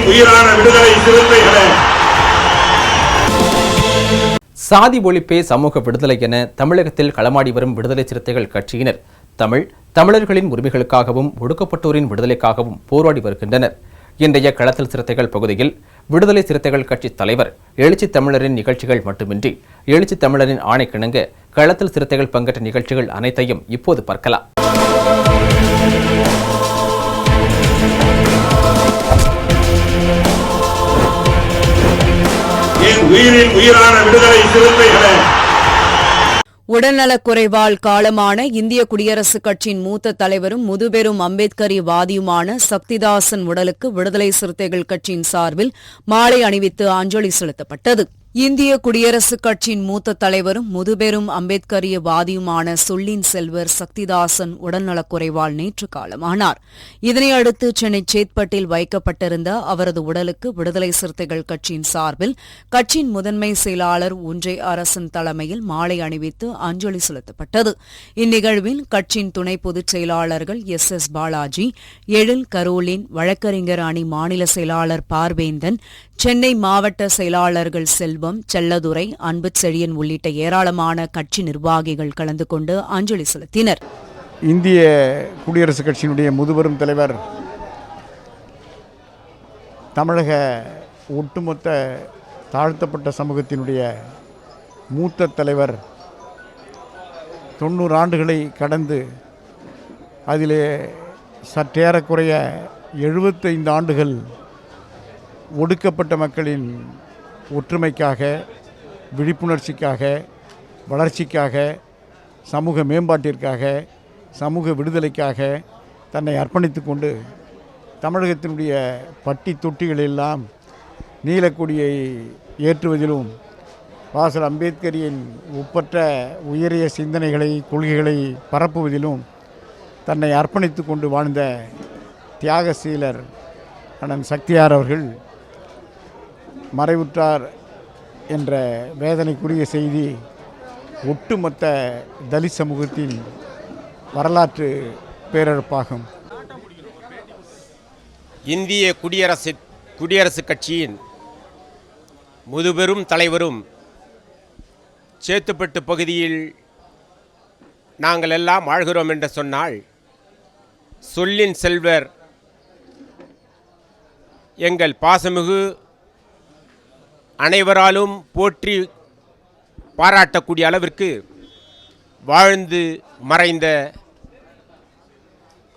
உயிரான விடுதலை சிறுத்தைகளே. சாதி ஒழிப்பே சமூக விடுதலை என தமிழகத்தில் களமாடி வரும் விடுதலை சிறுத்தைகள் கட்சியினர் தமிழர்களின் உரிமைகளுக்காகவும் ஒடுக்கப்பட்டோரின் விடுதலைக்காகவும் போராடி வருகின்றனர். இன்றைய களத்தில் சிறுத்தைகள் பகுதியில் விடுதலை சிறுத்தைகள் கட்சி தலைவர் எழுச்சி தமிழரின் நிகழ்ச்சிகள் மட்டுமின்றி எழுச்சி தமிழரின் ஆணைக்கிணங்க களத்தில் சிறுத்தைகள் பங்கேற்ற நிகழ்ச்சிகள் அனைத்தையும் இப்போது பார்க்கலாம். உயிரின் உயிரான விடுதலை சிறுத்தைகளே. உடல்நலக்குறைவால் காலமான இந்திய குடியரசுக் கட்சியின் மூத்த தலைவரும் முதுபெரும் அம்பேத்கரியவாதியுமான சக்திதாசன் உடலுக்கு விடுதலை சிறுத்தைகள் கட்சியின் சார்பில் மாலை அணிவித்து அஞ்சலி செலுத்தப்பட்டது. இந்திய குடியரசுக் கட்சியின் மூத்த தலைவரும் முதுபெரும் அம்பேத்கரியவாதியுமான சொல்லின் செல்வர் சக்திதாசன் உடல்நலக்குறைவால் நேற்று காலமானார். இதனையடுத்து சென்னை சேத்பட்டில் வைக்கப்பட்டிருந்த அவரது உடலுக்கு விடுதலை சிறுத்தைகள் கட்சியின் சார்பில் கட்சியின் முதன்மை செயலாளர் ஒன்றை அரசன் தலைமையில் மாலை அணிவித்து அஞ்சலி செலுத்தப்பட்டது. இந்நிகழ்வில் கட்சியின் துணை பொதுச் செயலாளர்கள் எஸ். பாலாஜி, எழில் கரோலின், வழக்கறிஞர் அணி மாநில செயலாளர் பார்வேந்தன், சென்னை மாவட்ட செயலாளர்கள் செல்வம், செல்லதுரை, அன்பு செழியன் உள்ளிட்ட ஏராளமான கட்சி நிர்வாகிகள் கலந்து கொண்டு அஞ்சலி செலுத்தினர். இந்திய குடியரசுக் கட்சியினுடைய முதுபெரும் தலைவர், தமிழக ஒட்டுமொத்த தாழ்த்தப்பட்ட சமூகத்தினுடைய மூத்த தலைவர், 90 ஆண்டுகளை கடந்து அதிலே சற்றேறக்குறைய 75 ஆண்டுகள் ஒடுக்கப்பட்ட மக்களின் ஒற்றுமைக்காக, விழிப்புணர்ச்சிக்காக, வளர்ச்சிக்காக, சமூக மேம்பாட்டிற்காக, சமூக விடுதலைக்காக தன்னை அர்ப்பணித்து கொண்டு தமிழகத்தினுடைய பட்டி தொட்டிகளெல்லாம் நீலக்கொடியை ஏற்றுவதிலும் வாசல் அம்பேத்கரியின் ஒப்பற்ற உயரிய சிந்தனைகளை, கொள்கைகளை பரப்புவதிலும் தன்னை அர்ப்பணித்து கொண்டு வாழ்ந்த தியாகசீலர் அண்ணன் சக்தியார் அவர்கள் மறைவுற்றார் என்ற வேதனைக்குரிய செய்தி ஒட்டுமொத்த தலித் சமூகத்தின் வரலாற்று பேரிழப்பாகும். இந்திய குடியரசுக் கட்சியின் முதுபெரும் தலைவரும் சேத்துப்பட்டு பகுதியில் நாங்கள் எல்லாம் வாழ்கிறோம் என்று சொன்னால் சொல்லின் செல்வர் எங்கள் பாசமிகு அனைவராலும் போற்றி பாராட்டக்கூடிய அளவிற்கு வாழ்ந்து மறைந்த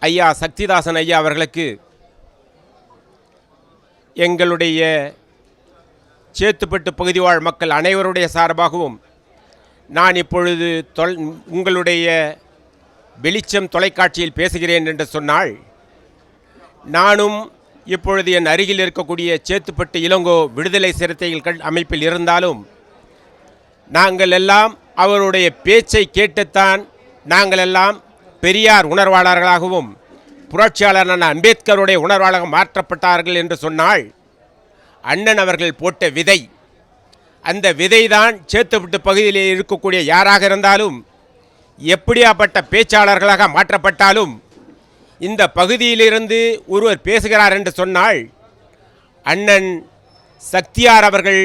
ஐயா சக்திதாசன் ஐயா அவர்களுக்கு எங்களுடைய சேத்துப்பட்டு பகுதி வாழ் மக்கள் அனைவருடைய சார்பாகவும் நான் இப்பொழுது உங்களுடைய வெளிச்சம் தொலைக்காட்சியில் பேசுகிறேன் என்று சொன்னால், நானும் இப்பொழுது என் அருகில் இருக்கக்கூடிய சேத்துப்பட்டு இளங்கோ விடுதலை சிறுத்தைகள் அமைப்பில் இருந்தாலும் நாங்கள் எல்லாம் அவருடைய பேச்சை கேட்டுத்தான் நாங்கள் எல்லாம் பெரியார் உணர்வாளர்களாகவும் புரட்சியாளரான அம்பேத்கருடைய உணர்வாளராக மாற்றப்பட்டார்கள் என்று சொன்னால், அண்ணன் அவர்கள் போட்ட விதை, அந்த விதைதான் சேத்துப்பட்டு பகுதியிலே இருக்கக்கூடிய யாராக இருந்தாலும் எப்படியாப்பட்ட பேச்சாளர்களாக மாற்றப்பட்டாலும் இந்த பகுதியிலிருந்து ஒருவர் பேசுகிறார் என்று சொன்னால் அண்ணன் சக்தியார் அவர்கள்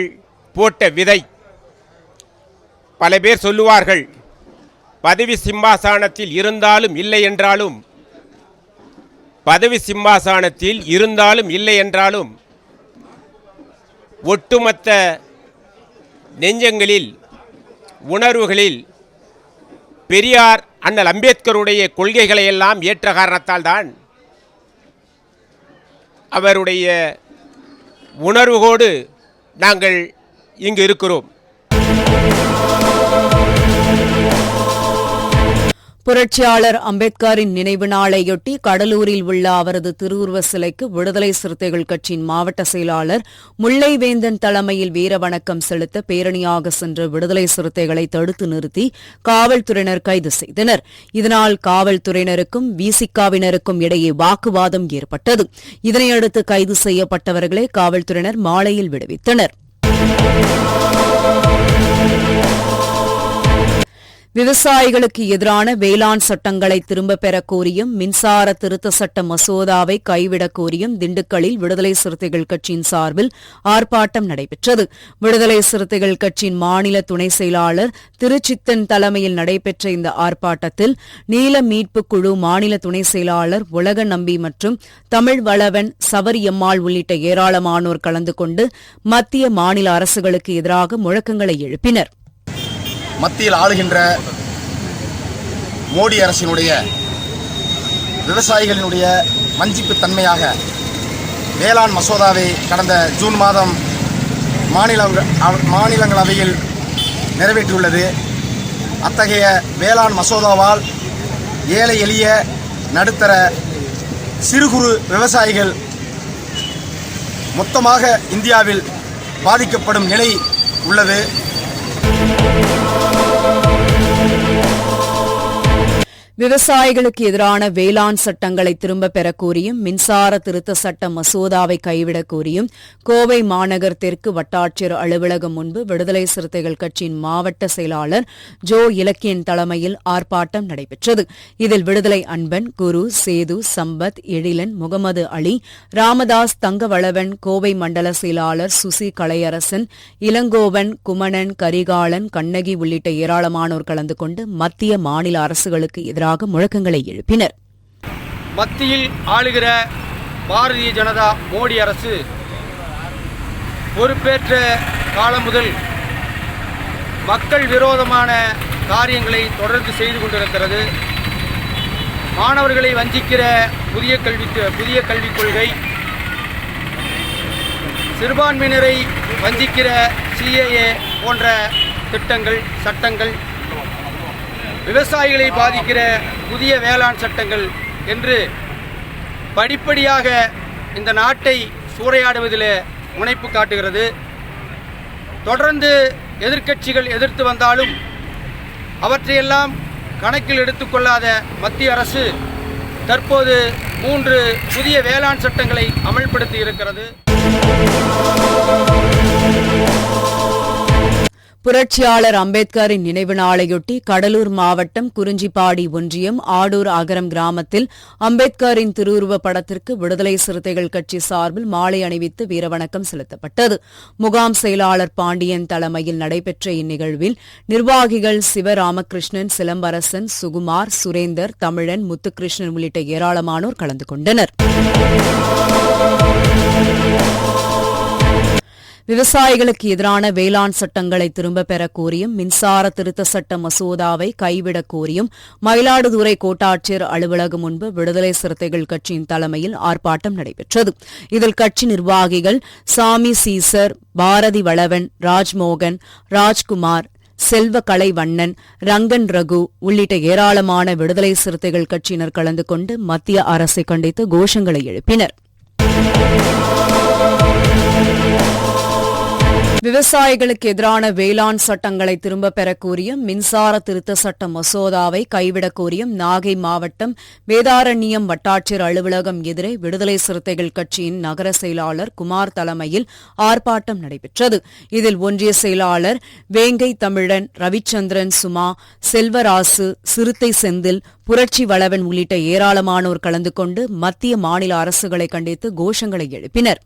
போட்ட விதை. பல பேர் சொல்லுவார்கள், பதவி சிம்மாசனத்தில் இருந்தாலும் இல்லை என்றாலும், பதவி சிம்மாசனத்தில் இருந்தாலும் இல்லை என்றாலும் ஒட்டுமொத்த நெஞ்சங்களில், உணர்வுகளில் பெரியார் அண்ணல் அம்பேத்கருடைய கொள்கைகளை எல்லாம் ஏற்ற காரணத்தால் தான் அவருடைய உணர்வுகோடு நாங்கள் இங்கு இருக்கிறோம். புரட்சியாளர் அம்பேத்கரின் நினைவு நாளையொட்டி கடலூரில் உள்ள அவரது திருவுருவ சிலைக்கு விடுதலை சிறுத்தைகள் கட்சியின் மாவட்ட செயலாளர் முல்லைவேந்தன் தலைமையில் வீரவணக்கம் செலுத்த பேரணியாக சென்ற விடுதலை சிறுத்தைகளை தடுத்து நிறுத்தி காவல்துறையினர் கைது செய்தனர். இதனால் காவல்துறையினருக்கும் விசிகாவினருக்கும் இடையே வாக்குவாதம் ஏற்பட்டது. இதனையடுத்து கைது செய்யப்பட்டவர்களை காவல்துறையினர் மாலையில் விடுவித்தனர். விவசாயிகளுக்கு எதிரான வேளாண் சட்டங்களை திரும்பப் பெறக் கோரியும் மின்சார திருத்த சட்ட மசோதாவை கைவிடக் கோரியும் திண்டுக்கல்லில் விடுதலை சிறுத்தைகள் கட்சியின் சார்பில் ஆர்ப்பாட்டம் நடைபெற்றது. விடுதலை சிறுத்தைகள் கட்சியின் மாநில துணை செயலாளர் திருச்சித்தன் தலைமையில் நடைபெற்ற இந்த ஆர்ப்பாட்டத்தில் நீல மீட்புக் குழு மாநில துணை செயலாளர் உலக நம்பி மற்றும் தமிழ் வளவன் சவரியம்மாள் உள்ளிட்ட ஏராளமானோர் கலந்து கொண்டு மத்திய மாநில அரசுகளுக்கு எதிராக முழக்கங்களை எழுப்பினர். மத்தியில் ஆளுகின்ற மோடி அரசினுடைய விவசாயிகளினுடைய வஞ்சிப்பு தன்மையாக வேளாண் மசோதாவை கடந்த ஜூன் மாதம் மாநிலங்களவையில் நிறைவேற்றியுள்ளது. அத்தகைய வேளாண் மசோதாவால் ஏழை எளிய நடுத்தர சிறு குறு விவசாயிகள் மொத்தமாக இந்தியாவில் பாதிக்கப்படும் நிலை உள்ளது. விவசாயிகளுக்கு எதிரான வேளாண் சட்டங்களை திரும்பப் பெறக் கோரியும் மின்சார திருத்த சட்ட மசோதாவை கைவிடக் கோரியும் கோவை மாநகர் தெற்கு வட்டாட்சியர் அலுவலகம் முன்பு விடுதலை சிறுத்தைகள் கட்சியின் மாவட்ட செயலாளர் ஜோ இலக்கியன் தலைமையில் ஆர்ப்பாட்டம் நடைபெற்றது. இதில் விடுதலை அன்பன், குரு, சேது, சம்பத், எழிலன், முகமது அலி, ராமதாஸ், தங்கவளவன், கோவை மண்டல செயலாளர் சுசி கலையரசன், இளங்கோவன், குமணன், கரிகாலன், கண்ணகி உள்ளிட்ட ஏராளமானோர் கலந்து கொண்டு மத்திய மாநில அரசுகளுக்கு எதிராக முழக்கங்களை எழுப்பினர். மத்தியில் ஆளுகிற பாரதிய ஜனதா மோடி அரசு பொறுப்பேற்ற காலம் முதல் மக்கள் விரோதமான காரியங்களை தொடர்ந்து செய்து கொண்டிருக்கிறது. மாணவர்களை வஞ்சிக்கிற புதிய கல்விக் கொள்கை, சிறுபான்மையினரை வஞ்சிக்கிற CAA போன்ற திட்டங்கள், சட்டங்கள், விவசாயிகளை பாதிக்கிற புதிய வேளாண் சட்டங்கள் என்று படிப்படியாக இந்த நாட்டை சூறையாடுவதில் முனைப்பு காட்டுகிறது. தொடர்ந்து எதிர்க்கட்சிகள் எதிர்த்து வந்தாலும் அவற்றையெல்லாம் கணக்கில் எடுத்துக்கொள்ளாத மத்திய அரசு தற்போது 3 புதிய வேளாண் சட்டங்களை அமல்படுத்தி இருக்கிறது. புரட்சியாளர் அம்பேத்கரின் நினைவு நாளையொட்டி கடலூர் மாவட்டம் குறிஞ்சிப்பாடி ஒன்றியம் ஆடூர் அகரம் கிராமத்தில் அம்பேத்கரின் திருவுருவப் படத்திற்கு விடுதலை சிறுத்தைகள் கட்சி சார்பில் மாலை அணிவித்து வீரவணக்கம் செலுத்தப்பட்டது. முகாம் செயலாளர் பாண்டியன் தலைமையில் நடைபெற்ற இந்நிகழ்வில் நிர்வாகிகள் சிவராமகிருஷ்ணன், சிலம்பரசன், சுகுமார், சுரேந்தர், தமிழன், முத்துகிருஷ்ணன் உள்ளிட்ட ஏராளமானோர் கலந்து கொண்டனர். விவசாயிகளுக்கு எதிரான வேளாண் சட்டங்களை திரும்பப் பெறக் கோரியும் மின்சார திருத்த சட்ட மசோதாவை கைவிடக் கோரியும் மயிலாடுதுறை கோட்டாட்சியர் அலுவலகம் முன்பு விடுதலை சிறுத்தைகள் கட்சியின் தலைமையில் ஆர்ப்பாட்டம் நடைபெற்றது. இதில் கட்சி நிர்வாகிகள் சாமி சீசர், பாரதி வளவன், ராஜ்மோகன், ராஜ்குமார், செல்வ கலைவண்ணன், ரங்கன் ரகு உள்ளிட்ட ஏராளமான விடுதலை சிறுத்தைகள் கட்சியினர் கலந்து கொண்டு மத்திய அரசை கண்டித்து கோஷங்களை எழுப்பினர். விவசாயிகளுக்கு எதிரான வேளாண் சட்டங்களை திரும்பப் பெறக் கோரியும் மின்சார திருத்த சட்ட மசோதாவை கைவிடக் கோரியும் நாகை மாவட்டம் வேதாரண்யம் வட்டாட்சியர் அலுவலகம் எதிரே விடுதலை சிறுத்தைகள் கட்சியின் நகர செயலாளர் குமார் தலைமையில் ஆர்ப்பாட்டம் நடைபெற்றது. இதில் ஒன்றிய செயலாளர் வேங்கை தமிழன், ரவிச்சந்திரன், சுமா, செல்வராசு, சிறுத்தை செந்தில், புரட்சி வளவன் உள்ளிட்ட ஏராளமானோர் கலந்து கொண்டு மத்திய மாநில அரசுகளை கண்டித்து கோஷங்களை எழுப்பினர்.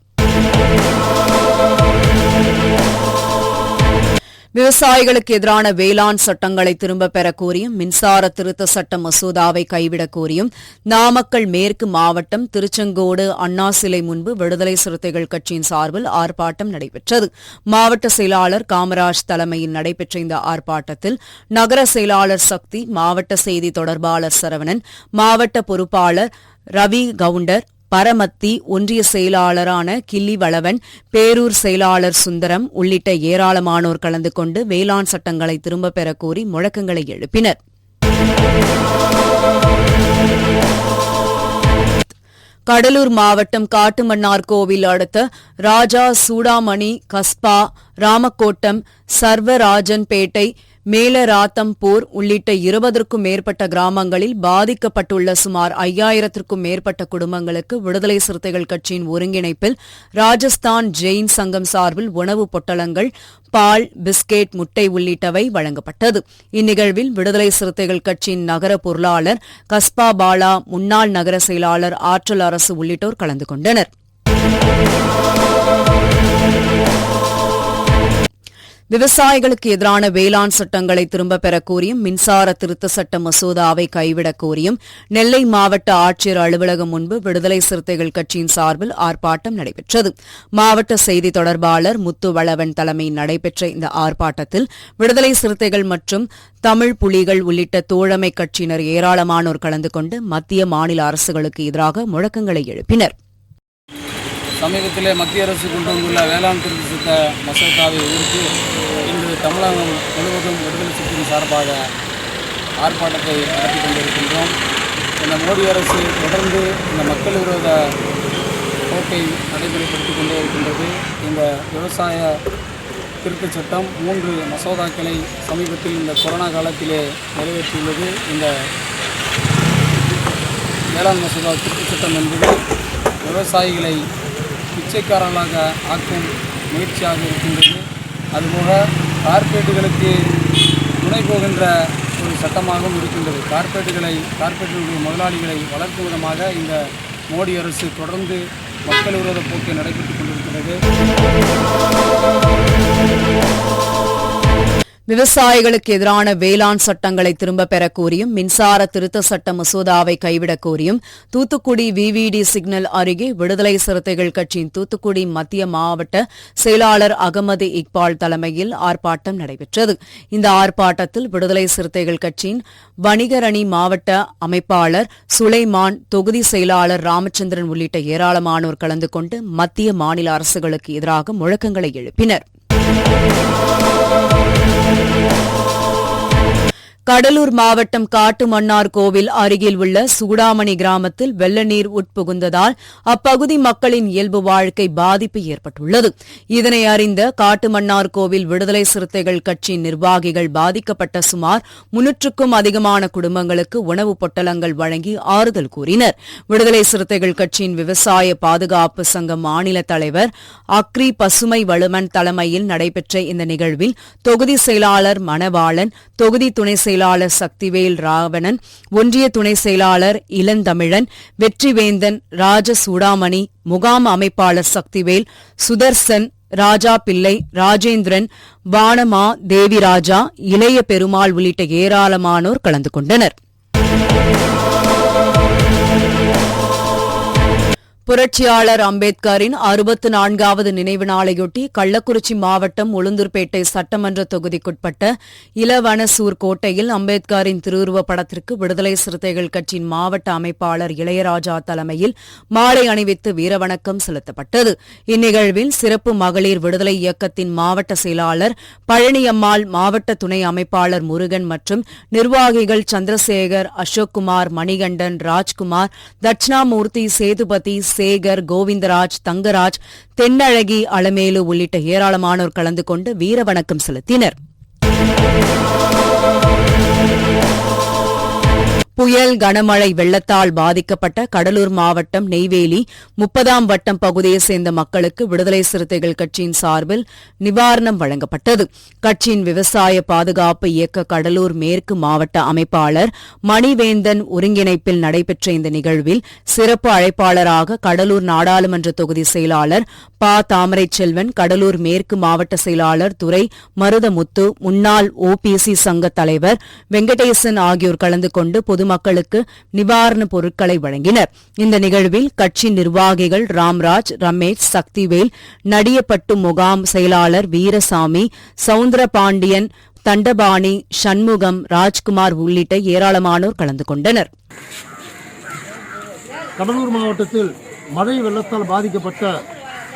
விவசாயிகளுக்கு எதிரான வேளாண் சட்டங்களை திரும்பப் பெறக் கோரியும் மின்சார திருத்த சட்ட மசோதாவை கைவிடக் கோரியும் நாமக்கல் மேற்கு மாவட்டம் திருச்செங்கோடு அண்ணா சிலை முன்பு விடுதலை சிறுத்தைகள் கட்சியின் சார்பில் ஆர்ப்பாட்டம் நடைபெற்றது. மாவட்ட செயலாளர் காமராஜ் தலைமையில் நடைபெற்ற இந்த ஆர்ப்பாட்டத்தில் நகர செயலாளர் சக்தி, மாவட்ட செய்தி தொடர்பாளர் சரவணன், மாவட்ட பொறுப்பாளர் ரவி கவுண்டர், பரமத்தி, ஒன்றிய செயலாளரான கிள்ளி வளவன், பேரூர் செயலாளர் சுந்தரம் உள்ளிட்ட ஏராளமானோர் கலந்து கொண்டு வேளாண் சட்டங்களை திரும்பப் பெறக் கோரி முழக்கங்களை எழுப்பினர். கடலூர் மாவட்டம் காட்டுமன்னார் கோவில் அடுத்த ராஜா சூடாமணி, கஸ்பா, ராமக்கோட்டம், சர்வராஜன்பேட்டை, மேலராத்தம்பூர் உள்ளிட்ட 20க்கும் மேற்பட்ட கிராமங்களில் பாதிக்கப்பட்டுள்ள சுமார் 5000க்கும் மேற்பட்ட குடும்பங்களுக்கு விடுதலை சிறுத்தைகள் கட்சியின் ஒருங்கிணைப்பில் ராஜஸ்தான் ஜெயின் சங்கம் சார்பில் உணவுப் பொட்டலங்கள், பால், பிஸ்கெட், முட்டை உள்ளிட்டவை வழங்கப்பட்டது. இந்நிகழ்வில் விடுதலை சிறுத்தைகள் கட்சியின் நகர பொருளாளர் கஸ்பா பாலா, முன்னாள் நகர செயலாளர் ஆற்றல் அரசு உள்ளிட்டோர் கலந்து கொண்டனர். விவசாயிகளுக்கு எதிரான வேளாண் சட்டங்களை திரும்பப் பெறக் கோரியும் மின்சார திருத்த சட்ட மசோதாவை கைவிடக் கோரியும் நெல்லை மாவட்ட ஆட்சியர் அலுவலகம் முன்பு விடுதலை சிறுத்தைகள் கட்சியின் சார்பில் ஆர்ப்பாட்டம் நடைபெற்றது. மாவட்ட செய்தி தொடர்பாளர் முத்துவளவன் தலைமையில் நடைபெற்ற இந்த ஆர்ப்பாட்டத்தில் விடுதலை சிறுத்தைகள் மற்றும் தமிழ் புலிகள் உள்ளிட்ட தோழமை கட்சியினர் ஏராளமானோர் கலந்து கொண்டு மத்திய, மாநில அரசுகளுக்கு எதிராக முழக்கங்களை எழுப்பினர். சமீபத்திலே மத்திய அரசு கொண்டு வந்துள்ள வேளாண் திருத்த சட்ட மசோதாவை எதிர்த்து இன்று தமிழகம் முழுவதும் விடுதலை சிறுத்தைகளின் சார்பாக ஆர்ப்பாட்டத்தை நடத்தி கொண்டிருக்கின்றோம். இந்த மோடி அரசு தொடர்ந்து இந்த மக்கள் விரோத போக்கை நடைமுறைப்படுத்திக் கொண்டே இருக்கின்றது. இந்த விவசாய திருத்தச் சட்டம் 3 மசோதாக்களை சமீபத்தில் இந்த கொரோனா காலத்திலே நிறைவேற்றியுள்ளது. இந்த வேளாண் மசோதா திருத்தச் சட்டம் என்பது விவசாயிகளை பிச்சைக்காரர்களாக ஆக்கும் முயற்சியாக இருக்கின்றது. அதுபோக கார்ப்பரேட்டுகளுக்கு துணை போகின்ற ஒரு சட்டமாகவும் இருக்கின்றது. கார்ப்பரேட்டுகளுடைய முதலாளிகளை வளர்க்கும் விதமாக இந்த மோடி அரசு தொடர்ந்து மக்கள் விரோத போக்கை நடைபெற்றுக் கொண்டிருக்கிறது. விவசாயிகளுக்கு எதிரான வேளாண் சட்டங்களை திரும்பப் பெறக் கோரியும் மின்சார திருத்த சட்ட மசோதாவை கைவிடக் கோரியும் தூத்துக்குடி விவிடி சிக்னல் அருகே விடுதலை சிறுத்தைகள் கட்சியின் தூத்துக்குடி மத்திய மாவட்ட செயலாளர் அகமது இக்பால் தலைமையில் ஆர்ப்பாட்டம் நடைபெற்றது. இந்த ஆர்ப்பாட்டத்தில் விடுதலை சிறுத்தைகள் கட்சியின் வணிகரணி மாவட்ட அமைப்பாளர் சுலைமான், தொகுதி செயலாளர் ராமச்சந்திரன் உள்ளிட்ட ஏராளமானோர் கலந்து கொண்டு மத்திய, மாநில அரசுகளுக்கு எதிராக முழக்கங்களை எழுப்பினர். கடலூர் மாவட்டம் காட்டுமன்னார் கோவில் அருகில் உள்ள சூடாமணி கிராமத்தில் வெள்ள நீர் உட்புகுந்ததால் அப்பகுதி மக்களின் இயல்பு வாழ்க்கை பாதிப்பு ஏற்பட்டுள்ளது. இதனை அறிந்த காட்டுமன்னார் கோவில் விடுதலை சிறுத்தைகள் கட்சியின் நிர்வாகிகள் பாதிக்கப்பட்ட சுமார் 300க்கும் அதிகமான குடும்பங்களுக்கு உணவுப் பொட்டலங்கள் வழங்கி ஆறுதல் கூறினர். விடுதலை சிறுத்தைகள் கட்சியின் விவசாய பாதுகாப்பு சங்க மாநில தலைவர் அக்ரி பசுமை வளுமன் தலைமையில் நடைபெற்ற இந்த நிகழ்வில் தொகுதி செயலாளர் மணவாளன், தொகுதி துணை செயலாளர் சக்திவேல் ராவணன், ஒன்றிய துணை செயலாளர் இளந்தமிழன், வெற்றிவேந்தன், ராஜ சூடாமணி, முகாம் அமைப்பாளர் சக்திவேல், சுதர்சன், ராஜா பிள்ளை, ராஜேந்திரன், வானமா, தேவிராஜா, இளைய பெருமாள் உள்ளிட்ட ஏராளமானோர் கலந்து கொண்டனர். புரட்சியாளர் அம்பேத்கரின் 64வது நினைவு நாளையொட்டி கள்ளக்குறிச்சி மாவட்டம் உளுந்தூர்பேட்டை சட்டமன்ற தொகுதிக்குட்பட்ட இளவனசூர் கோட்டையில் அம்பேத்கரின் திருவுருவப் படத்திற்கு விடுதலை சிறுத்தைகள் கட்சியின் மாவட்ட அமைப்பாளர் இளையராஜா தலைமையில் மாலை அணிவித்து வீரவணக்கம் செலுத்தப்பட்டது. இந்நிகழ்வில் சிறப்பு மகளிர் விடுதலை இயக்கத்தின் மாவட்ட செயலாளர் பழனியம்மாள், மாவட்ட துணை அமைப்பாளர் முருகன் மற்றும் நிர்வாகிகள் சந்திரசேகர், அசோக்குமார், மணிகண்டன், ராஜ்குமார், தட்சிணாமூர்த்தி, சேதுபதி, சேகர், கோவிந்தராஜ், தங்கராஜ், தென்னழகி, அலமேலு உள்ளிட்ட ஏராளமானோர் கலந்து கொண்டு வீரவணக்கம் செலுத்தினர். புயல், கனமழை, வெள்ளத்தால் பாதிக்கப்பட்ட கடலூர் மாவட்டம் நெய்வேலி 30ஆம் வட்டம் பகுதியைச் சேர்ந்த மக்களுக்கு விடுதலை சிறுத்தைகள் கட்சியின் சார்பில் நிவாரணம் வழங்கப்பட்டது. கட்சியின் விவசாய பாதுகாப்பு இயக்க கடலூர் மேற்கு மாவட்ட அமைப்பாளர் மணிவேந்தன் ஒருங்கிணைப்பில் நடைபெற்ற இந்த நிகழ்வில் சிறப்பு அழைப்பாளராக கடலூர் நாடாளுமன்ற தொகுதி செயலாளர் ப. தாமரை செல்வன், கடலூர் மேற்கு மாவட்ட செயலாளர் துரை மருதமுத்து, முன்னாள் OPC சங்க தலைவர் வெங்கடேசன் ஆகியோர் கலந்து கொண்டு பொதுமக்களுக்கு நிவாரணப் பொருட்களை வழங்கினர். இந்த நிகழ்வில் கட்சி நிர்வாகிகள் ராம்ராஜ், ரமேஷ், சக்திவேல், நடியப்பட்டு முகாம் செயலாளர் வீரசாமி, சவுந்தரபாண்டியன், தண்டபாணி, சண்முகம், ராஜ்குமார் உள்ளிட்ட ஏராளமானோர் கலந்து கொண்டனர். கடலூர் மாவட்டத்தில் மழை வெள்ளத்தால் பாதிக்கப்பட்ட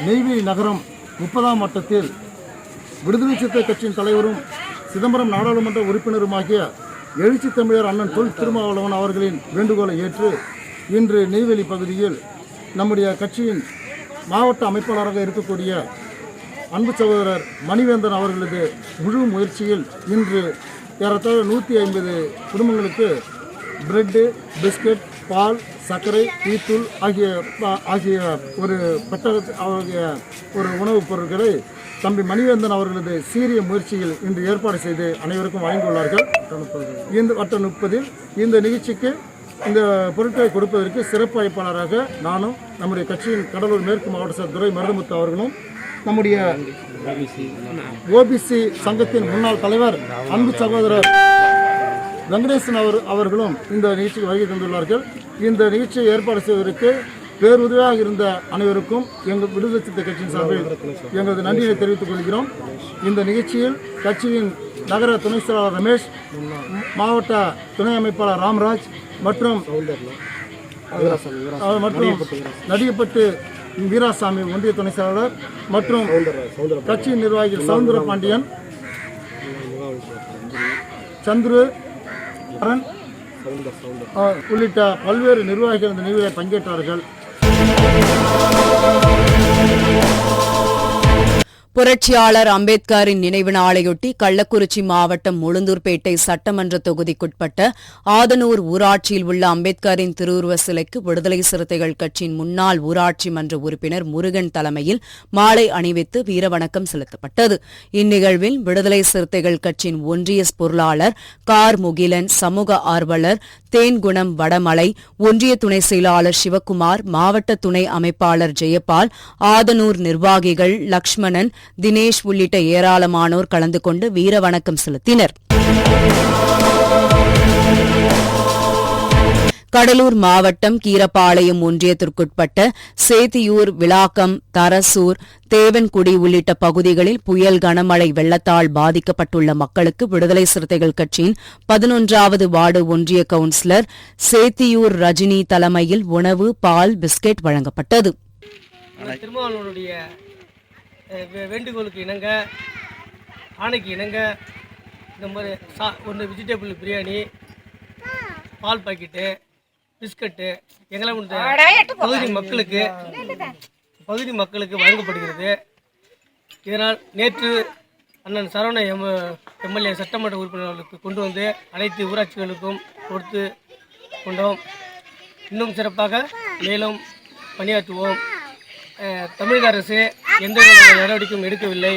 நெய்வேலி நகரம் 30ஆம் வட்டத்தில் விடுதலை சிறுத்தை கட்சியின் தலைவரும் சிதம்பரம் நாடாளுமன்ற உறுப்பினருமாகிய எழுச்சி தமிழர் அண்ணன் தொல் திருமாவளவன் அவர்களின் வேண்டுகோளை ஏற்று இன்று நெய்வேலி பகுதியில் நம்முடைய கட்சியின் மாவட்ட அமைப்பாளராக இருக்கக்கூடிய அன்பு சகோதரர் மணிவேந்தன் அவர்களது முழு முயற்சியில் இன்று ஏறத்தாழ 150 குடும்பங்களுக்கு பிரெட்டு, பிஸ்கட், பால், சர்க்கரை, டீத்தூள் ஆகிய ஒரு ஆகிய ஒரு உணவுப் பொருட்களை தம்பி மணிவேந்தன் அவர்களது சீரிய முயற்சியில் இன்று ஏற்பாடு செய்து அனைவருக்கும் வழங்கியுள்ளார்கள். இந்த வட்ட 30 இந்த நிகழ்ச்சிக்கு இந்த பொருட்களை கொடுப்பதற்கு சிறப்பு அழைப்பாளராக நானும், நம்முடைய கட்சியின் கடலூர் மேற்கு மாவட்ட செயலர் துரை மருதமுத்து அவர்களும், நம்முடைய ஓபிசி சங்கத்தின் முன்னாள் தலைவர் அன்பு சகோதரர் வெங்கடேசன் அவர்களும் இந்த நிகழ்ச்சிக்கு வருகை தந்துள்ளார்கள். இந்த நிகழ்ச்சியை ஏற்பாடு செய்வதற்கு பேருதவியாக இருந்த அனைவருக்கும் எங்கள் விடுதலை சிறுத்தை கட்சியின் சார்பில் எங்களது நன்றியை தெரிவித்துக் கொள்கிறோம். இந்த நிகழ்ச்சியில் கட்சியின் நகர துணை செயலாளர் ரமேஷ், மாவட்ட துணை அமைப்பாளர் ராம்ராஜ் மற்றும் நடிகப்பட்டு வீராசாமி ஒன்றிய துணை செயலாளர் மற்றும் கட்சியின் நிர்வாகிகள் சவுந்தர பாண்டியன், சந்துரு, உள்ளிட்ட பல்வேறு நிர்வாகிகள் இந்த நிகழ்வில் பங்கேற்றார்கள். புரட்சியாளர் அம்பேத்கரின் நினைவு நாளையொட்டி கள்ளக்குறிச்சி மாவட்டம் உளுந்தூர்பேட்டை சட்டமன்ற தொகுதிக்குட்பட்ட ஆதனூர் ஊராட்சியில் உள்ள அம்பேத்கரின் திருவுருவ சிலைக்கு விடுதலை சிறுத்தைகள் கட்சியின் முன்னாள் ஊராட்சி மன்ற உறுப்பினர் முருகன் தலைமையில் மாலை அணிவித்து வீரவணக்கம் செலுத்தப்பட்டது. இந்நிகழ்வில் விடுதலை சிறுத்தைகள் கட்சியின் ஒன்றிய பொருளாளர் கார் முகிலன், சமூக ஆர்வலர் தேன்குணம் வடமலை, ஒன்றிய துணை செயலாளர் சிவக்குமார், மாவட்ட துணை அமைப்பாளர் ஜெயபால், ஆதனூர் நிர்வாகிகள் லக்ஷ்மணன், தினேஷ் உள்ளிட்ட ஏராளமானோர் கலந்து கொண்டு வீரவணக்கம் செலுத்தினர். கடலூர் மாவட்டம் கீரப்பாளையம் ஒன்றியத்திற்குட்பட்ட சேத்தியூர், விளாக்கம், தரசூர், தேவன்குடி உள்ளிட்ட பகுதிகளில் புயல் கனமழை வெள்ளத்தால் பாதிக்கப்பட்டுள்ள மக்களுக்கு விடுதலை சிறுத்தைகள் கட்சியின் 11வது வார்டு ஒன்றிய கவுன்சிலர் சேத்தியூர் ரஜினி தலைமையில் உணவு, பால், பிஸ்கெட் வழங்கப்பட்டது. திருமாவளவனுடைய வேண்டுகோளுக்கு இணங்க, ஆணைக்கு இணங்க இந்த மாதிரி ஒன்று வெஜிடபிள் பிரியாணி, பால் பாக்கெட்டு, பிஸ்கட்டு எங்களை பகுதி மக்களுக்கு வழங்கப்படுகிறது. இதனால் நேற்று அண்ணன் சரவண எம்எல்ஏ சட்டமன்ற உறுப்பினர்களுக்கு கொண்டு வந்து அனைத்து ஊராட்சிகளுக்கும் கொடுத்து கொண்டோம். இன்னும் சிறப்பாக மேலும் பணியாற்றுவோம். தமிழக அரசு எந்த நடவடிக்கையும் எடுக்கவில்லை.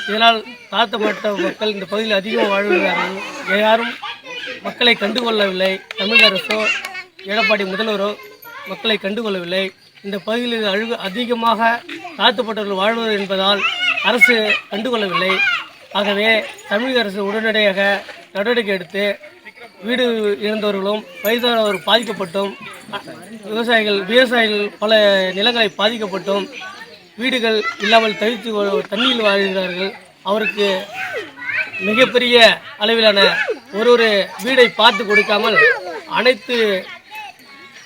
இதனால் தாழ்த்தப்பட்ட மக்கள் இந்த பகுதியில் அதிகமாக வாழ்கிறார்கள். யாரும் மக்களை கண்டுகொள்ளவில்லை. தமிழக அரசோ எடப்பாடி முதல்வரோ மக்களை கண்டுகொள்ளவில்லை. இந்த பகுதியில் அதிகமாக தாழ்த்தப்பட்டவர்கள் வாழ்வது என்பதால் அரசு கண்டுகொள்ளவில்லை. ஆகவே தமிழக அரசு உடனடியாக நடவடிக்கை எடுத்து வீடு இழந்தவர்களும் வயதானவர் பாதிக்கப்பட்டும், விவசாயிகள் பல நிலங்களை பாதிக்கப்பட்டும் வீடுகள் இல்லாமல் தவித்து தண்ணீர் வாழ்கிறார்கள். அவருக்கு மிகப்பெரிய அளவிலான ஒரு வீடை பார்த்து கொடுக்காமல் அனைத்து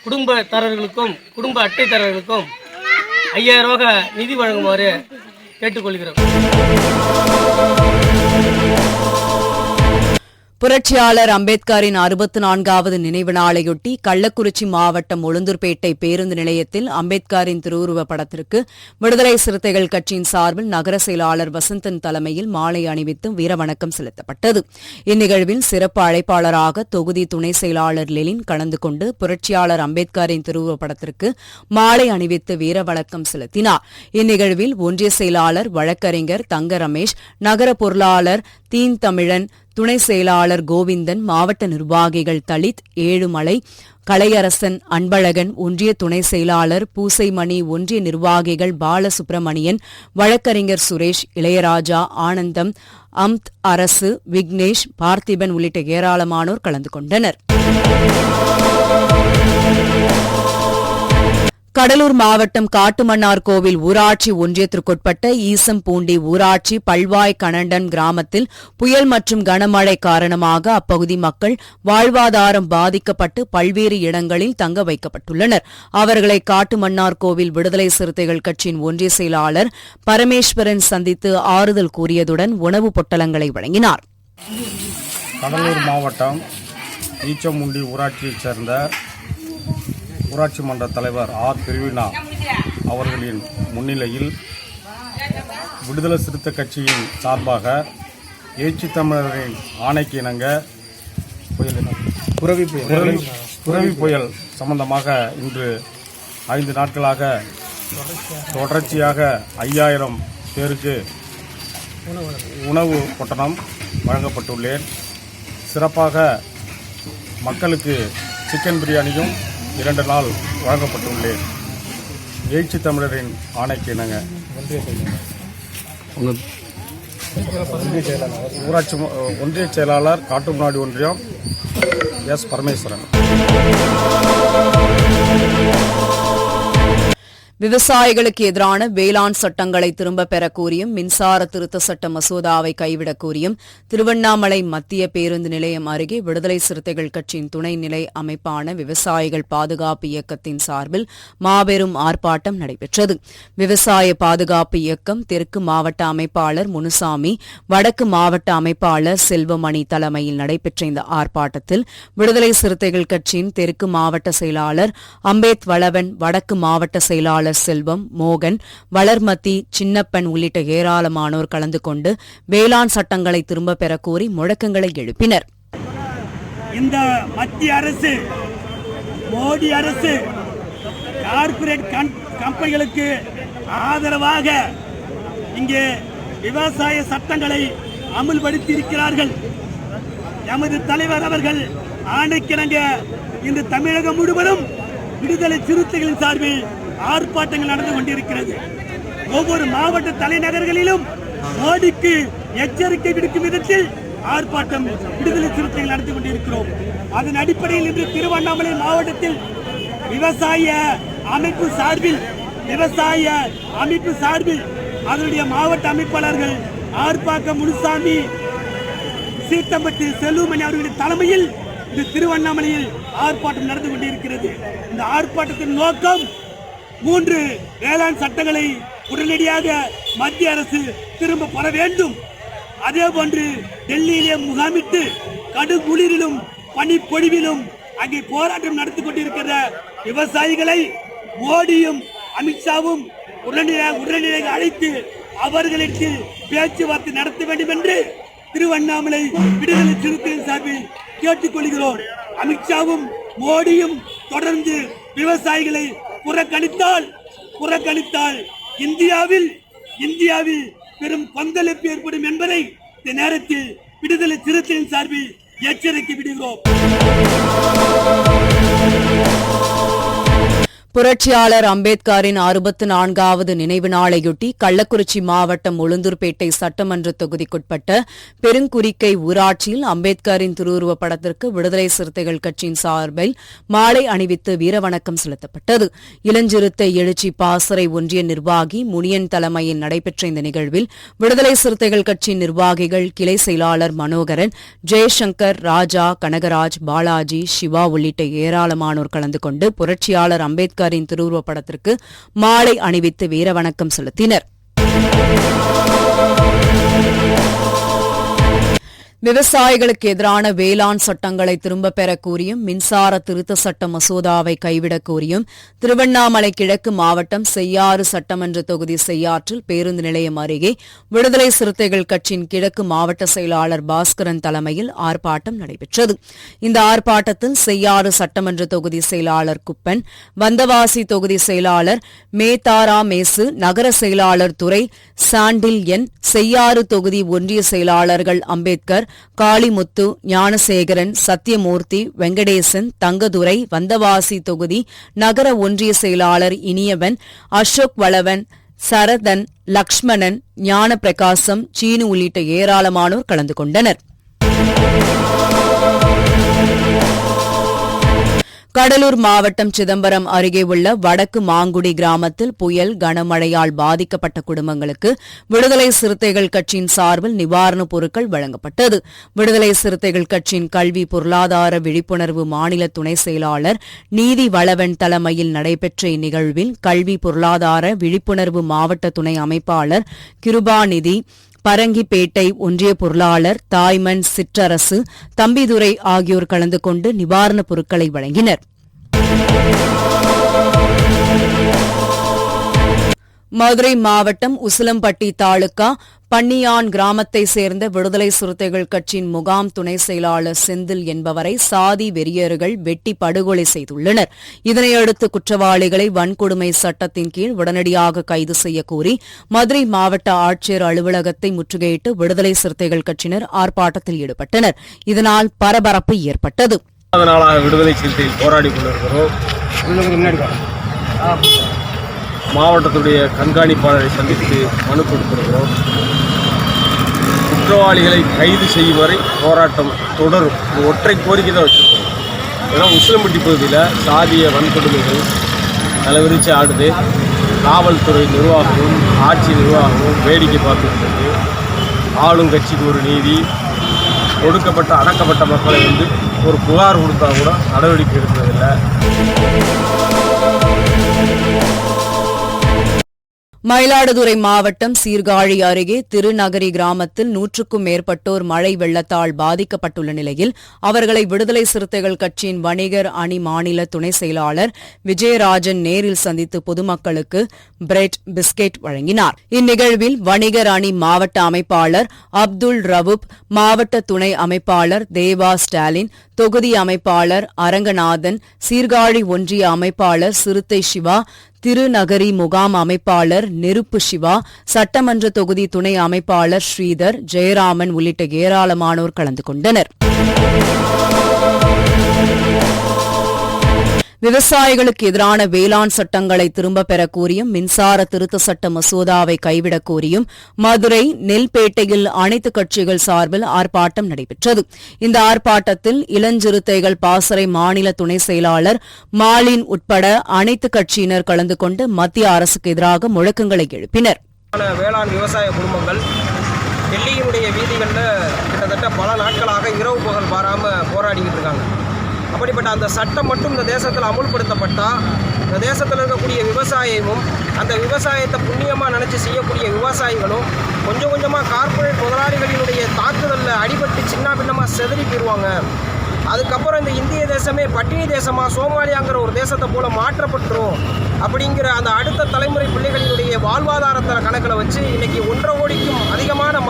குடும்பத்தாரர்களுக்கும், குடும்ப அட்டைதாரர்களுக்கும் 5000 ரூபாய் நிதி வழங்குமாறு கேட்டுக்கொள்கிறோம். புரட்சியாளர் அம்பேத்கரின் 64வது நினைவு நாளையொட்டி கள்ளக்குறிச்சி மாவட்டம் உளுந்தூர்பேட்டை பேருந்து நிலையத்தில் அம்பேத்கரின் திருவுருவப் படத்திற்கு விடுதலை சிறுத்தைகள் கட்சியின் சார்பில் நகர செயலாளர் வசந்தன் தலைமையில் மாலை அணிவித்து வீரவணக்கம் செலுத்தப்பட்டது. இந்நிகழ்வில் சிறப்பு அழைப்பாளராக தொகுதி துணை செயலாளர் லெலின் கலந்து கொண்டு புரட்சியாளர் அம்பேத்கரின் திருவுருவப் படத்திற்கு மாலை அணிவித்து வீரவணக்கம் செலுத்தினார். இந்நிகழ்வில் ஒன்றிய செயலாளர் வழக்கறிஞர் தங்க ரமேஷ், நகர பொருளாளர் தீன் தமிழன், துணை செயலாளர் கோவிந்தன், மாவட்ட நிர்வாகிகள் தலித், ஏழுமலை, கலையரசன், அன்பழகன், ஒன்றிய துணை செயலாளர் பூசைமணி, ஒன்றிய நிர்வாகிகள் பாலசுப்பிரமணியன், வழக்கறிஞர் சுரேஷ், இளையராஜா, ஆனந்தம், அம்த் அரசு, விக்னேஷ், பார்த்திபன் உள்ளிட்ட ஏராளமானோர் கலந்து கொண்டனர். கடலூர் மாவட்டம் காட்டுமன்னார்கோவில் ஊராட்சி ஒன்றியத்திற்குட்பட்ட ஈசம்பூண்டி ஊராட்சி பல்வாய் கனண்டன் கிராமத்தில் புயல் மற்றும் கனமழை காரணமாக அப்பகுதி மக்கள் வாழ்வாதாரம் பாதிக்கப்பட்டு பல்வேறு இடங்களில் தங்க வைக்கப்பட்டுள்ளனர். அவர்களை காட்டுமன்னார்கோவில் விடுதலை சிறுத்தைகள் கட்சியின் ஒன்றிய செயலாளர் பரமேஸ்வரன் சந்தித்து ஆறுதல் கூறியதுடன் உணவுப் பொட்டலங்களை வழங்கினார். கடலூர் மாவட்டம் ஈச்சம்பூண்டி ஊராட்சியைச் சேர்ந்த ஊராட்சி மன்ற தலைவர் ஆர் பிரிவினா அவர்களின் முன்னிலையில் விடுதலை சிறுத்தை கட்சியின் சார்பாக எழுச்சி தமிழரின் ஆணைக்கு இணங்க புரவி புயல் சம்பந்தமாக இன்று 5 நாட்களாக தொடர்ச்சியாக 5000 பேருக்கு உணவு பொட்டணம் வழங்கப்பட்டுள்ளேன். சிறப்பாக மக்களுக்கு சிக்கன் பிரியாணியும் 2 நாள் வழங்கப்பட்டுள்ளேன். எழுச்சி தமிழரின் ஆணைக்கு இணங்க. ஊராட்சி ஒன்றிய செயலாளர் காட்டுமுன்னாடி ஒன்றியம் எஸ் பரமேஸ்வரன். விவசாயிகளுக்கு எதிரான வேளாண் சட்டங்களை திரும்பப் பெற கோரியும் மின்சார திருத்த சட்ட மசோதாவை கைவிடக் கோரியும் திருவண்ணாமலை மத்திய பேருந்து நிலையம் அருகே விடுதலை சிறுத்தைகள் கட்சியின் துணைநிலை அமைப்பான விவசாயிகள் பாதுகாப்பு இயக்கத்தின் சார்பில் மாபெரும் ஆர்ப்பாட்டம் நடைபெற்றது. விவசாய பாதுகாப்பு இயக்கம் தெற்கு மாவட்ட அமைப்பாளர் முனுசாமி, வடக்கு மாவட்ட அமைப்பாளர் செல்வமணி தலைமையில் நடைபெற்ற இந்த ஆர்ப்பாட்டத்தில் விடுதலை சிறுத்தைகள் கட்சியின் தெற்கு மாவட்ட செயலாளர் அம்பேத் வளவன், வடக்கு மாவட்ட செயலாளர் செல்வம், மோகன், வளர்மதி, சின்னப்பன் உள்ளிட்ட ஏராளமானோர் கலந்து கொண்டு வேளாண் சட்டங்களை திரும்பப் பெற கோரி முழக்கங்களை எழுப்பினர். இந்த மத்திய அரசு, மோடி அரசு கார்ப்பரேட் கம்பெனிகளுக்கு ஆதரவாக இங்கே விவசாய சட்டங்களை அமுல்படுத்தி இருக்கிறார்கள். எமது தலைவர் அவர்கள் ஆணைக்கிணங்க இன்று தமிழகம் முழுவதும் விடுதலை சிறுத்தைகளின் சார்பில் ஆர்ப்பாட்டங்கள் நடந்து கொண்டிருக்கிறது. ஒவ்வொரு மாவட்ட தலைநகர்களிலும் மோடிக்கு எச்சரிக்கை விடுக்கும் விதத்தில் ஆர்ப்பாட்டம் விடுதலை சிறுத்தைகள் நடத்தி கொண்டிருக்கிறோம். அதன் அடிப்படையில் இன்று திருவண்ணாமலை மாவட்டத்தில் விவசாய அமைப்பு சார்பில் அதனுடைய மாவட்ட அமைப்பாளர்கள் ஆர்ப்பாட்டம் முனுசாமி, சீத்தம்பட்டி செல்வமணி அவர்களின் தலைமையில் இந்த திருவண்ணாமலையில் ஆர்ப்பாட்டம் நடந்து கொண்டிருக்கிறது. இந்த ஆர்ப்பாட்டத்தின் நோக்கம் 3 வேளாண் சட்டங்களை உடனடியாக மத்திய அரசு திரும்ப பெற வேண்டும். அதேபோன்று டெல்லியிலே முகாமிட்டு கடும் குளிரிலும் பனிப்பொழிவிலும் அங்கே போராட்டம் நடத்தி கொண்டிருக்கிற விவசாயிகளை மோடியும் அமித்ஷாவும் உடனடியாக அழைத்து அவர்களிடத்தில் பேச்சுவார்த்தை நடத்த வேண்டும் என்று திருவண்ணாமலை விடுதலை சிறுத்தைகள் சார்பில் கேட்டுக்கொள்கிறோம். அமித்ஷாவும் மோடியும் தொடர்ந்து விவசாயிகளை புறக்கணித்தால் இந்தியாவில் பெரும் கொந்தளிப்பு ஏற்படும் என்பதை இந்த நேரத்தில் விடுதலை சிறுத்தைகளின் சார்பில் எச்சரிக்கை விடுகிறோம். புரட்சியாளர் அம்பேத்கரின் 64வது நினைவு நாளையொட்டி கள்ளக்குறிச்சி மாவட்டம் உளுந்தூர்பேட்டை சட்டமன்ற தொகுதிக்குட்பட்ட பெருங்குறிக்கை ஊராட்சியில் அம்பேத்கரின் திருவுருவப் படத்திற்கு விடுதலை சிறுத்தைகள் கட்சியின் சார்பில் மாலை அணிவித்து வீரவணக்கம் செலுத்தப்பட்டது. இளஞ்சிறுத்தை எழுச்சி பாசறை ஒன்றிய நிர்வாகி முனியன் தலைமையில் நடைபெற்ற இந்த நிகழ்வில் விடுதலை சிறுத்தைகள் கட்சியின் நிர்வாகிகள், கிளை செயலாளர் மனோகரன், ஜெயசங்கர், ராஜா, கனகராஜ், பாலாஜி, சிவா உள்ளிட்ட ஏராளமானோர் கலந்து கொண்டு புரட்சியாளர் அம்பேத்கர் திருவுருவப் படத்திற்கு மாலை அணிவித்து வீரவணக்கம் செலுத்தினர். விவசாயிகளுக்கு எதிரான வேளாண் சட்டங்களை திரும்பப் பெற கோரியும் மின்சார திருத்த சட்ட மசோதாவை கைவிடக் கோரியும் திருவண்ணாமலை கிழக்கு மாவட்டம் செய்யாறு சட்டமன்ற தொகுதி செய்யாற்றில் பேருந்து நிலையம் அருகே விடுதலை சிறுத்தைகள் கட்சியின் கிழக்கு மாவட்ட செயலாளர் பாஸ்கரன் தலைமையில் ஆர்ப்பாட்டம் நடைபெற்றது. இந்த ஆர்ப்பாட்டத்தில் செய்யாறு சட்டமன்ற தொகுதி செயலாளர் குப்பன், வந்தவாசி தொகுதி செயலாளர் மேதாரா மேசு, நகர செயலாளர் துரை, சாண்டில் என், செய்யாறு தொகுதி ஒன்றிய செயலாளர்கள் அம்பேத்கர், காளிமுத்து, ஞானசேகரன், சத்தியமூர்த்தி, வெங்கடேசன், தங்கதுரை, வந்தவாசி தொகுதி நகர ஒன்றிய செயலாளர் இனியவன், அசோக் வளவன், சரதன், லக்ஷ்மணன், ஞானப்பிரகாசம், சீனு உள்ளிட்ட ஏராளமானோர் கலந்து கொண்டனர். கடலூர் மாவட்டம் சிதம்பரம் அருகே உள்ள வடக்கு மாங்குடி கிராமத்தில் புயல் கனமழையால் பாதிக்கப்பட்ட குடும்பங்களுக்கு விடுதலை சிறுத்தைகள் கட்சியின் சார்பில் நிவாரணப் பொருட்கள் வழங்கப்பட்டது. விடுதலை சிறுத்தைகள் கட்சியின் கல்வி பொருளாதார விழிப்புணர்வு மாநில துணை செயலாளர் நீதி வளவன் தலைமையில் நடைபெற்ற இந்நிகழ்வில் கல்வி பொருளாதார விழிப்புணர்வு மாவட்ட துணை அமைப்பாளர் கிருபாநிதி, பரங்கிப்பேட்டை ஒன்றிய பொருளாளர் தாய்மன் சிற்றரசு, தம்பிதுரை ஆகியோர் கலந்து கொண்டு நிவாரணப் பொருட்களை வழங்கினர். மதுரை மாவட்டம் உசிலம்பட்டி தாலுகா பன்னியான் கிராமத்தை சேர்ந்த விடுதலை சிறுத்தைகள் கட்சியின் முகாம் துணை செயலாளர் செந்தில் என்பவரை சாதி வெறியர்கள் வெட்டி படுகொலை செய்துள்ளனர். இதனையடுத்து குற்றவாளிகளை வன்கொடுமை சட்டத்தின் கீழ் உடனடியாக கைது செய்ய கோரி மதுரை மாவட்ட ஆட்சியர் அலுவலகத்தை முற்றுகையிட்டு விடுதலை சிறுத்தைகள் கட்சியினர் ஆர்ப்பாட்டத்தில் ஈடுபட்டனர். இதனால் பரபரப்பு ஏற்பட்டது. விடுதலை சிறுத்தைகள் போராடி கொண்டிருக்கிறோம். மாவட்டத்துடைய கண்காணிப்பாளரை சந்தித்து மனு கொடுத்திருக்கிறோம். குற்றவாளிகளை கைது செய்யும் வரை போராட்டம் தொடரும். ஒற்றை கோரிக்கை தான் வச்சுருக்கோம். ஏன்னா உசிலம்பட்டி பகுதியில் சாதிய வன்கொடுமைகள் தலைவிரிச்சு ஆடுது. காவல்துறை நிர்வாகமும் ஆட்சி நிர்வாகமும் வேடிக்கை பார்த்துட்டு ஆளும் கட்சிக்கு ஒரு நீதி, ஒடுக்கப்பட்ட அடக்கப்பட்ட மக்களை ஒரு புகார் கொடுத்தா கூட நடவடிக்கை எடுப்பதில்லை. மயிலாடுதுறை மாவட்டம் சீர்காழி அருகே திருநகரி கிராமத்தில் 100க்கும் மேற்பட்டோர் மழை வெள்ளத்தால் பாதிக்கப்பட்டுள்ள நிலையில் அவர்களை விடுதலை சிறுத்தைகள் கட்சியின் வணிகர் அணி மாநில துணை செயலாளர் விஜயராஜன் நேரில் சந்தித்து பொதுமக்களுக்கு பிரெட், பிஸ்கெட் வழங்கினார். இந்நிகழ்வில் வணிகர் அணி மாவட்ட அமைப்பாளர் அப்துல் ரவூப், மாவட்ட துணை அமைப்பாளர் தேவா ஸ்டாலின், தொகுதி அமைப்பாளர் அரங்கநாதன், சீர்காழி ஒன்றிய அமைப்பாளர் சிறுத்தை சிவா, திருநகரி முகாம் அமைப்பாளர் நெருப்பு சிவா, சட்டமன்ற தொகுதி துணை அமைப்பாளர் ஸ்ரீதர், ஜெயராமன் உள்ளிட்ட ஏராளமானோர் கலந்து கொண்டனர். விவசாயிகளுக்கு எதிரான வேளாண் சட்டங்களை திரும்பப் பெறக் கோரியும் மின்சார திருத்த சட்ட மசோதாவை கைவிடக் கோரியும் மதுரை நெல்பேட்டையில் அனைத்துக் கட்சிகள் சார்பில் ஆர்ப்பாட்டம் நடைபெற்றது. இந்த ஆர்ப்பாட்டத்தில் இளஞ்சிறுத்தைகள் பாசறை மாநில துணை செயலாளர் மாலின் உட்பட அனைத்துக் கட்சியினர் கலந்து கொண்டு மத்திய அரசுக்கு எதிராக முழக்கங்களை எழுப்பினர். வேளாண் விவசாய குடும்பங்கள் டெல்லியினுடைய வீதிகளில் கிட்டத்தட்ட பல நாட்களாக இரவு பகல் பாராமல் போராடிக்கிட்டு இருக்காங்க. அப்படிப்பட்ட அந்த சட்டம் மட்டும் இந்த தேசத்தில் அமுல்படுத்தப்பட்டால் இந்த தேசத்தில் இருக்கக்கூடிய விவசாயமும் அந்த விவசாயத்தை புண்ணியமாக நினச்சி செய்யக்கூடிய விவசாயிகளும் கொஞ்சம் கொஞ்சமாக கார்ப்பரேட் முதலாளிகளினுடைய தாக்குதலில் அடிபட்டு சின்ன பின்னமாக செதறி போயிடுவாங்க. அதுக்கப்புறம் இந்த இந்திய தேசமே பட்டினி தேசமாக சோமாலியாங்கிற ஒரு தேசத்தை போல மாற்றப்பட்டுரும் அப்படிங்கிற அந்த அடுத்த தலைமுறை பிள்ளைகளினுடைய வாழ்வாதாரத்தை கணக்கில் வச்சு இன்றைக்கி 1.5 கோடிக்கும் அதிகமான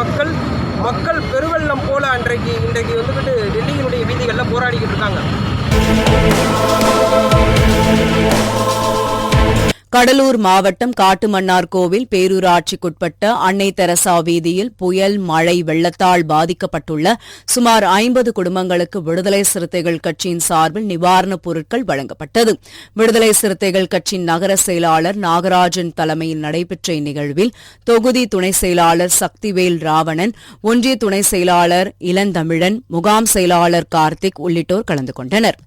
மக்கள் பெருவெள்ளம் போல இன்றைக்கு வந்துக்கிட்டு டெல்லியினுடைய வீதிகளில் போராடிக்கிட்டு இருக்காங்க. கடலூர் மாவட்டம் காட்டுமன்னார்கோவில் பேரூராட்சிக்குட்பட்ட அன்னை தெரசா வீதியில் புயல், மழை, வெள்ளத்தால் பாதிக்கப்பட்டுள்ள சுமார் 50 குடும்பங்களுக்கு விடுதலை சிறுத்தைகள் கட்சியின் சார்பில் நிவாரணப் பொருட்கள் வழங்கப்பட்டது. விடுதலை சிறுத்தைகள் கட்சியின் நகர செயலாளர் நாகராஜன் தலைமையில் நடைபெற்ற இந்நிகழ்வில் தொகுதி துணை செயலாளர் சக்திவேல் ராவணன், ஒன்றிய துணை செயலாளர் இளந்தமிழன், முகாம் செயலாளர் கார்த்திக் உள்ளிட்டோர் கலந்து கொண்டனர்.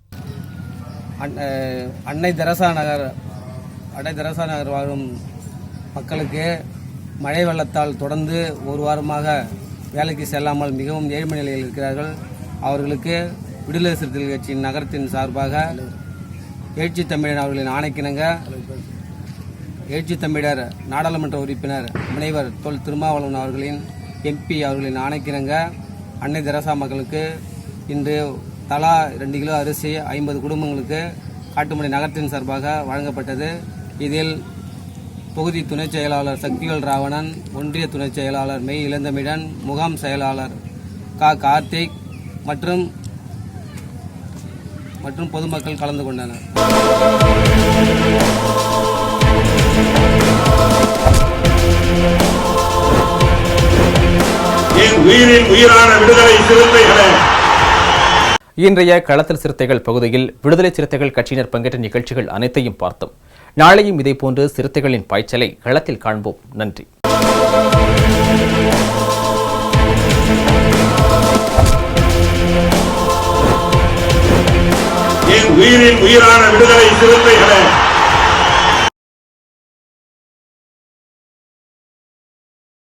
அன்னை தெரசா நகர் வாழும் மக்களுக்கு மழை வெள்ளத்தால் தொடர்ந்து ஒரு வாரமாக வேலைக்கு செல்லாமல் மிகவும் ஏழ்மை நிலையில் இருக்கிறார்கள். அவர்களுக்கு விடுதலை சிறுத்தைகள் கட்சியின் நகரத்தின் சார்பாக எழுச்சி தமிழர் அவர்களின் ஆணைக்கிணங்க எழுச்சி தமிழர் நாடாளுமன்ற உறுப்பினர் முனைவர் தொல் திருமாவளவன் அவர்களின் MP அவர்களின் ஆணைக்கிணங்க அன்னை தெரசா மக்களுக்கு இன்று தலா 2 கிலோ அரிசி 50 குடும்பங்களுக்கு காட்டுமடை நகரத்தின் சார்பாக வழங்கப்பட்டது. இதில் தொகுதி துணை செயலாளர் சக்திவேல் ராவணன், ஒன்றிய துணை செயலாளர் மெய் இளந்தமிழன், முகாம் செயலாளர் கார்த்திக் மற்றும் பொதுமக்கள் கலந்து கொண்டனர். இன்றைய களத்தில் சிறுத்தைகள் பகுதியில் விடுதலை சிறுத்தைகள் கட்சியினர் பங்கேற்ற நிகழ்ச்சிகள் அனைத்தையும் பார்த்தோம். நாளையும் இதேபோன்று சிறுத்தைகளின் பாய்ச்சலை களத்தில் காண்போம். நன்றி. என் உயிரின் உயிரான விடுதலை சிறுத்தைகளே,